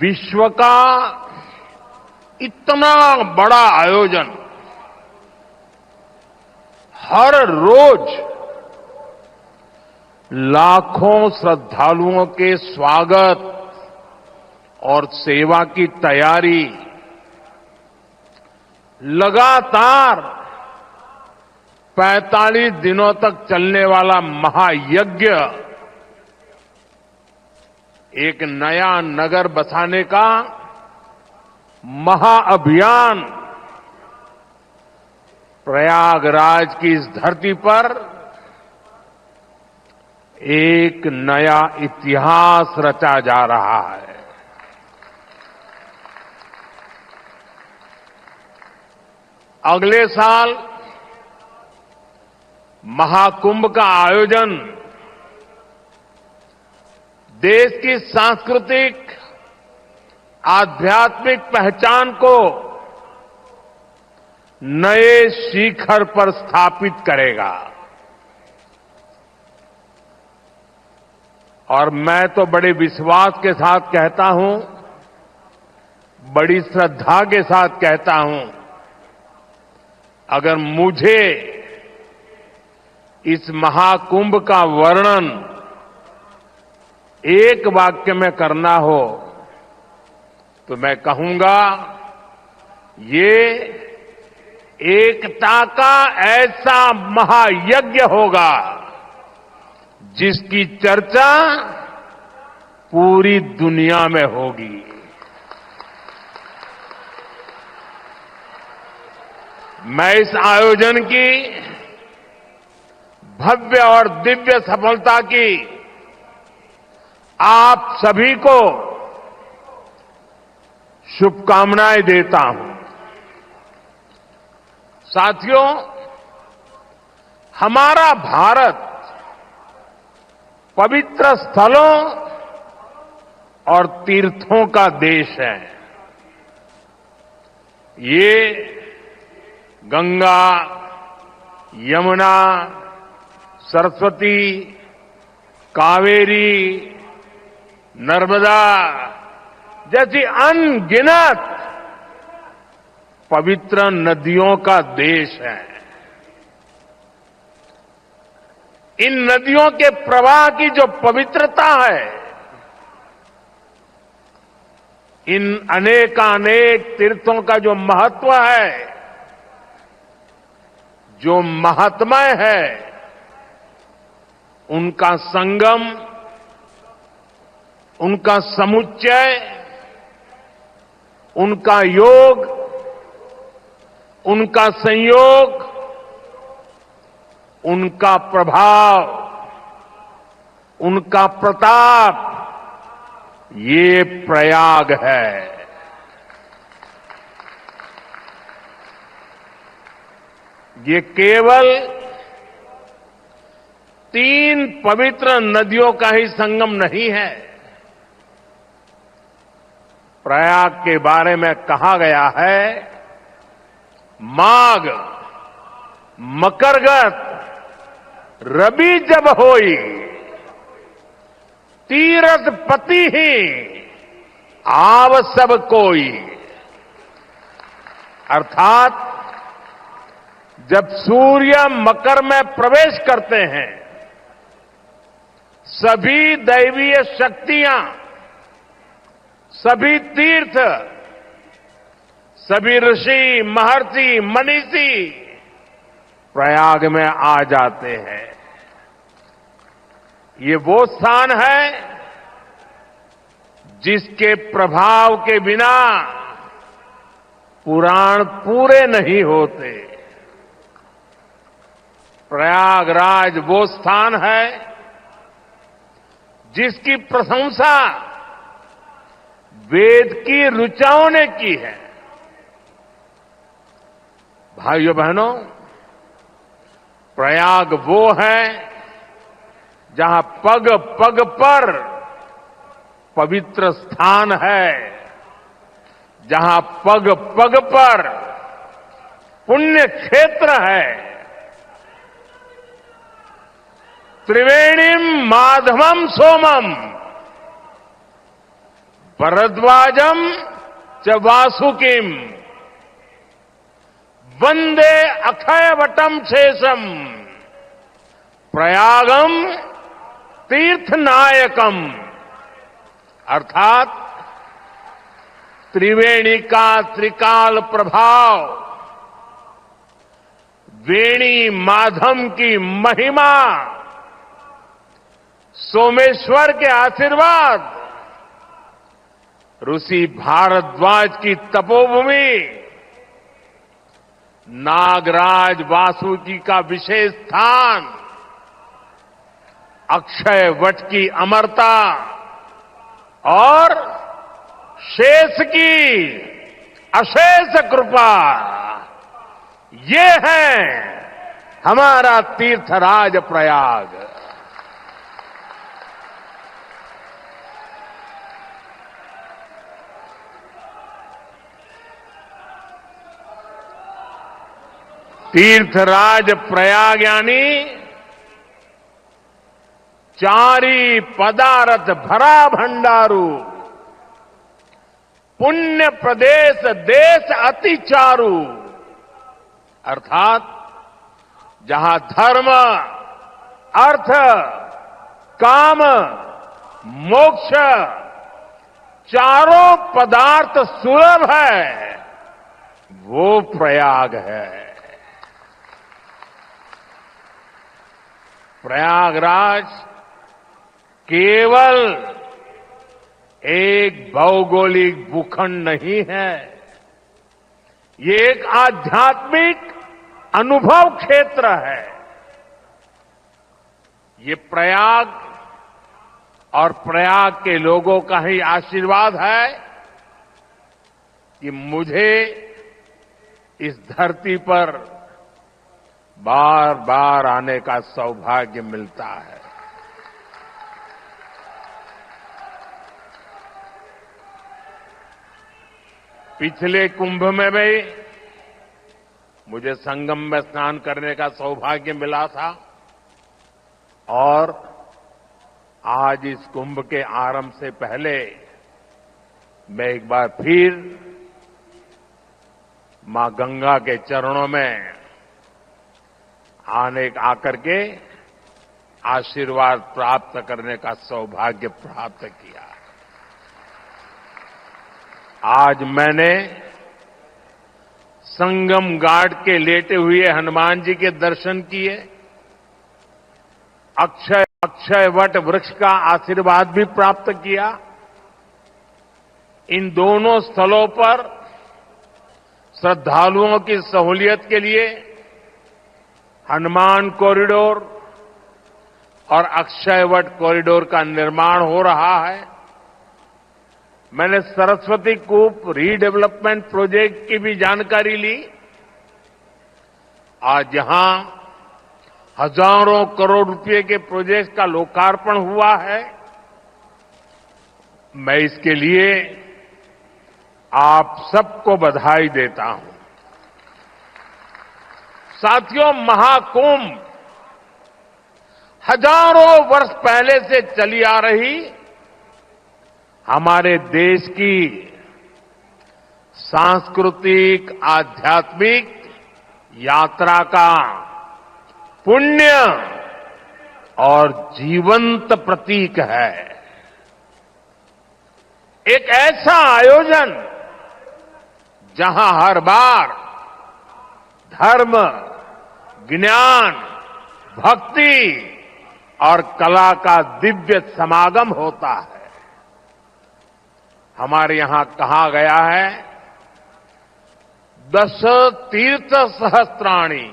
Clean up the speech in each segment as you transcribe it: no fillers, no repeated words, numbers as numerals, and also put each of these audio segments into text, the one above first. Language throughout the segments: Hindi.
विश्व का इतना बड़ा आयोजन हर रोज लाखों श्रद्धालुओं के स्वागत और सेवा की तैयारी लगातार 45 दिनों तक चलने वाला महायज्ञ एक नया नगर बसाने का महाअभियान प्रयागराज की इस धरती पर एक नया इतिहास रचा जा रहा है। अगले साल महाकुंभ का आयोजन देश की सांस्कृतिक आध्यात्मिक पहचान को नए शिखर पर स्थापित करेगा और मैं तो बड़े विश्वास के साथ कहता हूं, बड़ी श्रद्धा के साथ कहता हूं, अगर मुझे इस महाकुंभ का वर्णन एक वाक्य में करना हो तो मैं कहूंगा, ये एकता का ऐसा महायज्ञ होगा जिसकी चर्चा पूरी दुनिया में होगी। मैं इस आयोजन की भव्य और दिव्य सफलता की आप सभी को शुभकामनाएं देता हूं। साथियों, हमारा भारत पवित्र स्थलों और तीर्थों का देश है। ये गंगा, यमुना, सरस्वती, कावेरी, नर्मदा जैसी अनगिनत पवित्र नदियों का देश है। इन नदियों के प्रवाह की जो पवित्रता है, इन अनेकानेक तीर्थों का जो महत्व है, जो महात्म्य है, उनका संगम, उनका समुच्चय, उनका योग, उनका संयोग, उनका प्रभाव, उनका प्रताप, ये प्रयाग है। ये केवल 3 पवित्र नदियों का ही संगम नहीं है। प्रयाग के बारे में कहा गया है, माघ मकरगत रवि जब होई, तीरथ पति ही आव सब कोई। अर्थात जब सूर्य मकर में प्रवेश करते हैं, सभी दैवीय शक्तियां, सभी तीर्थ, सभी ऋषि, महर्षि, मनीषी प्रयाग में आ जाते हैं। ये वो स्थान है जिसके प्रभाव के बिना पुराण पूरे नहीं होते। प्रयागराज वो स्थान है जिसकी प्रशंसा वेद की ऋचाओं ने की है। भाइयों बहनों, प्रयाग वो है जहां पग पग पर पवित्र स्थान है, जहां पग पग पर पुण्य क्षेत्र है। त्रिवेणीम माधवम सोमम भरद्वाजम च वासुकिम वंदे अक्षयवटम शेषम प्रयागम तीर्थनायकम। अर्थात त्रिवेणी का त्रिकाल प्रभाव, वेणी माधम की महिमा, सोमेश्वर के आशीर्वाद, ऋषि भारद्वाज की तपोभूमि, नागराज वासुकी का विशेष स्थान, अक्षय वट की अमरता और शेष की अशेष कृपा, ये है हमारा तीर्थराज प्रयाग। तीर्थराज प्रयाग यानी चारी पदारथ भरा भंडारू, पुण्य प्रदेश देश अति चारु। अर्थात जहां धर्म, अर्थ, काम, मोक्ष चारों पदार्थ सुलभ है, वो प्रयाग है। प्रयागराज केवल एक भौगोलिक भूखंड नहीं है, ये एक आध्यात्मिक अनुभव क्षेत्र है। ये प्रयाग और प्रयाग के लोगों का ही आशीर्वाद है कि मुझे इस धरती पर बार बार आने का सौभाग्य मिलता है। पिछले कुंभ में भी मुझे संगम में स्नान करने का सौभाग्य मिला था और आज इस कुंभ के आरंभ से पहले मैं एक बार फिर मां गंगा के चरणों में आकर के आशीर्वाद प्राप्त करने का सौभाग्य प्राप्त किया। आज मैंने संगम घाट के लेटे हुए हनुमान जी के दर्शन किए, अक्षय वट वृक्ष का आशीर्वाद भी प्राप्त किया। इन दोनों स्थलों पर श्रद्धालुओं की सहूलियत के लिए हनुमान कॉरिडोर और अक्षयवट कॉरिडोर का निर्माण हो रहा है। मैंने सरस्वती कूप रीडेवलपमेंट प्रोजेक्ट की भी जानकारी ली। आज यहां हजारों करोड़ रुपए के प्रोजेक्ट का लोकार्पण हुआ है। मैं इसके लिए आप सबको बधाई देता हूं। साथियों, महाकुंभ हजारों वर्ष पहले से चली आ रही हमारे देश की सांस्कृतिक, आध्यात्मिक यात्रा का पुण्य और जीवंत प्रतीक है। एक ऐसा आयोजन जहां हर बार धर्म, ज्ञान, भक्ति और कला का दिव्य समागम होता है। हमारे यहां कहा गया है, दश तीर्थ सहस्त्राणि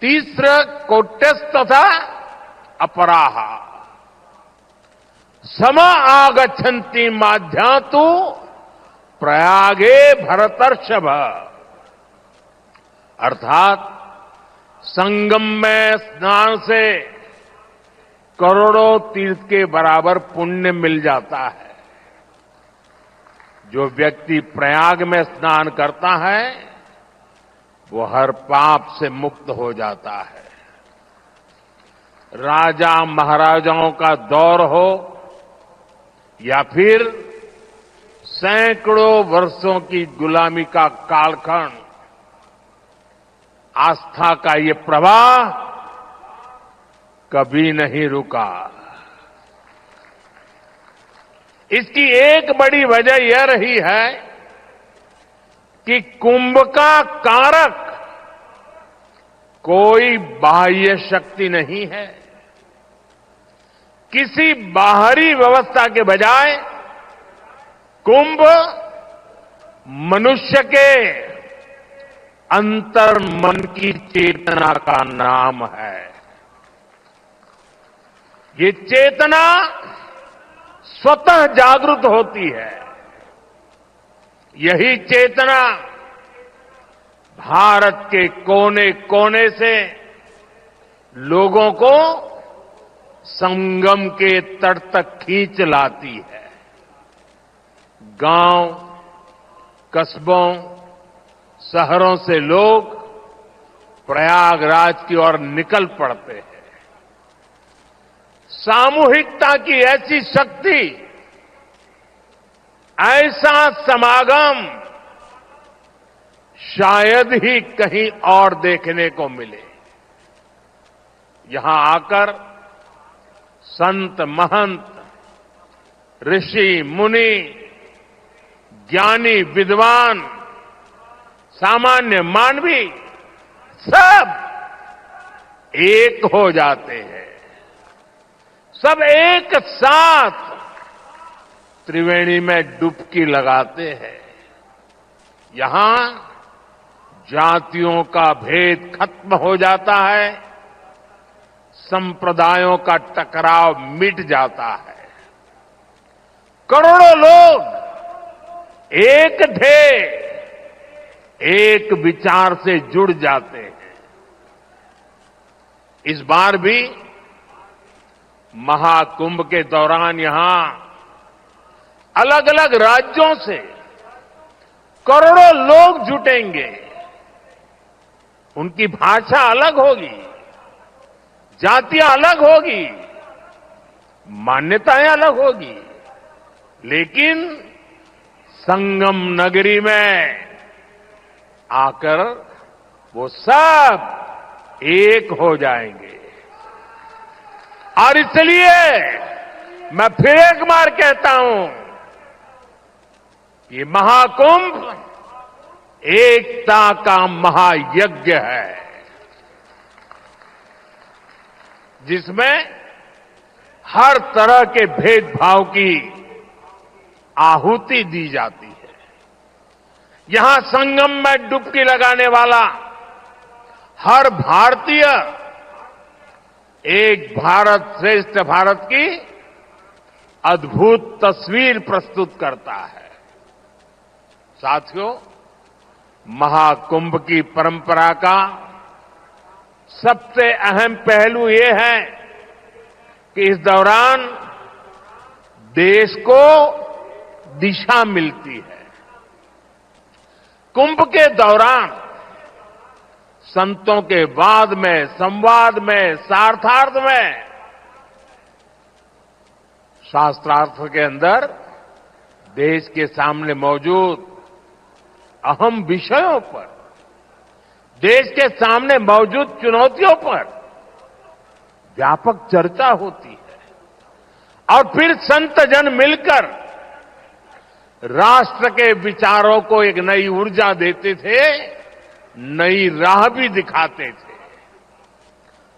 तीस्र कोट्यस्तथा अपराहा सम आगच्छन्ति माध्यातु प्रयागे भरतर्षभ। अर्थात संगम में स्नान से करोड़ों तीर्थ के बराबर पुण्य मिल जाता है। जो व्यक्ति प्रयाग में स्नान करता है वो हर पाप से मुक्त हो जाता है। राजा महाराजाओं का दौर हो या फिर सैकड़ों वर्षों की गुलामी का कालखंड, आस्था का ये प्रवाह कभी नहीं रुका। इसकी एक बड़ी वजह यह रही है कि कुंभ का कारक कोई बाह्य शक्ति नहीं है। किसी बाहरी व्यवस्था के बजाय कुंभ मनुष्य के अंतर मन की चेतना का नाम है। ये चेतना स्वतः जागृत होती है। यही चेतना भारत के कोने कोने से लोगों को संगम के तट तक खींच लाती है। गांव, कस्बों, शहरों से लोग प्रयागराज की ओर निकल पड़ते हैं। सामूहिकता की ऐसी शक्ति, ऐसा समागम शायद ही कहीं और देखने को मिले। यहां आकर संत महंत, ऋषि मुनि, ज्ञानी विद्वान, सामान्य मानवी सब एक हो जाते हैं। सब एक साथ त्रिवेणी में डुबकी लगाते हैं। यहां जातियों का भेद खत्म हो जाता है, संप्रदायों का टकराव मिट जाता है। करोड़ों लोग एक ध्येय, एक विचार से जुड़ जाते हैं। इस बार भी महाकुंभ के दौरान यहां अलग अलग राज्यों से करोड़ों लोग जुटेंगे। उनकी भाषा अलग होगी, जातियां अलग होगी, मान्यताएं अलग होगी, लेकिन संगम नगरी में आकर वो सब एक हो जाएंगे। और इसलिए मैं फिर एक बार कहता हूं, ये महाकुंभ एकता का महायज्ञ है, जिसमें हर तरह के भेदभाव की आहुति दी जाती है। यहां संगम में डुबकी लगाने वाला हर भारतीय एक भारत श्रेष्ठ भारत की अद्भुत तस्वीर प्रस्तुत करता है। साथियों, महाकुंभ की परंपरा का सबसे अहम पहलू ये है कि इस दौरान देश को दिशा मिलती है। कुंभ के दौरान संतों के वाद में, संवाद में, शास्त्रार्थ में, शास्त्रार्थ के अंदर देश के सामने मौजूद अहम विषयों पर, देश के सामने मौजूद चुनौतियों पर व्यापक चर्चा होती है। और फिर संत जन मिलकर राष्ट्र के विचारों को एक नई ऊर्जा देते थे, नई राह भी दिखाते थे।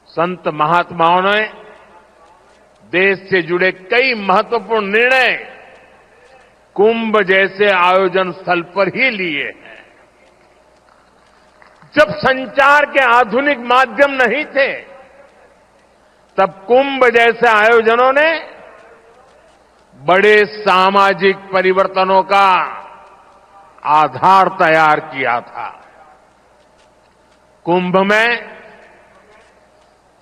संत महात्माओं ने देश से जुड़े कई महत्वपूर्ण निर्णय कुंभ जैसे आयोजन स्थल पर ही लिए हैं। जब संचार के आधुनिक माध्यम नहीं थे, तब कुंभ जैसे आयोजनों ने बड़े सामाजिक परिवर्तनों का आधार तैयार किया था। कुंभ में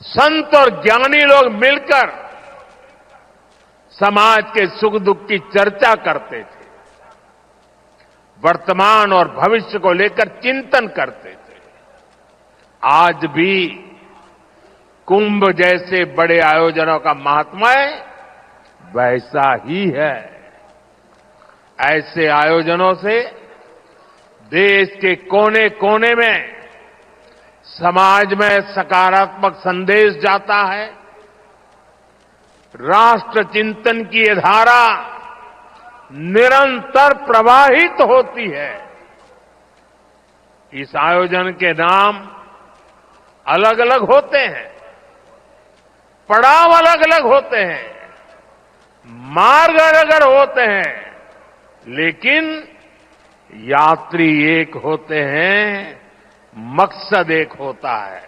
संत और ज्ञानी लोग मिलकर समाज के सुख दुख की चर्चा करते थे, वर्तमान और भविष्य को लेकर चिंतन करते थे। आज भी कुंभ जैसे बड़े आयोजनों का महात्म्य वैसा ही है। ऐसे आयोजनों से देश के कोने कोने में समाज में सकारात्मक संदेश जाता है। राष्ट्र चिंतन की ये धारा निरंतर प्रवाहित होती है। इस आयोजन के नाम अलग अलग होते हैं, पड़ाव अलग अलग होते हैं, मार्ग अलग अलग होते हैं, लेकिन यात्री एक होते हैं, मकसद एक होता है।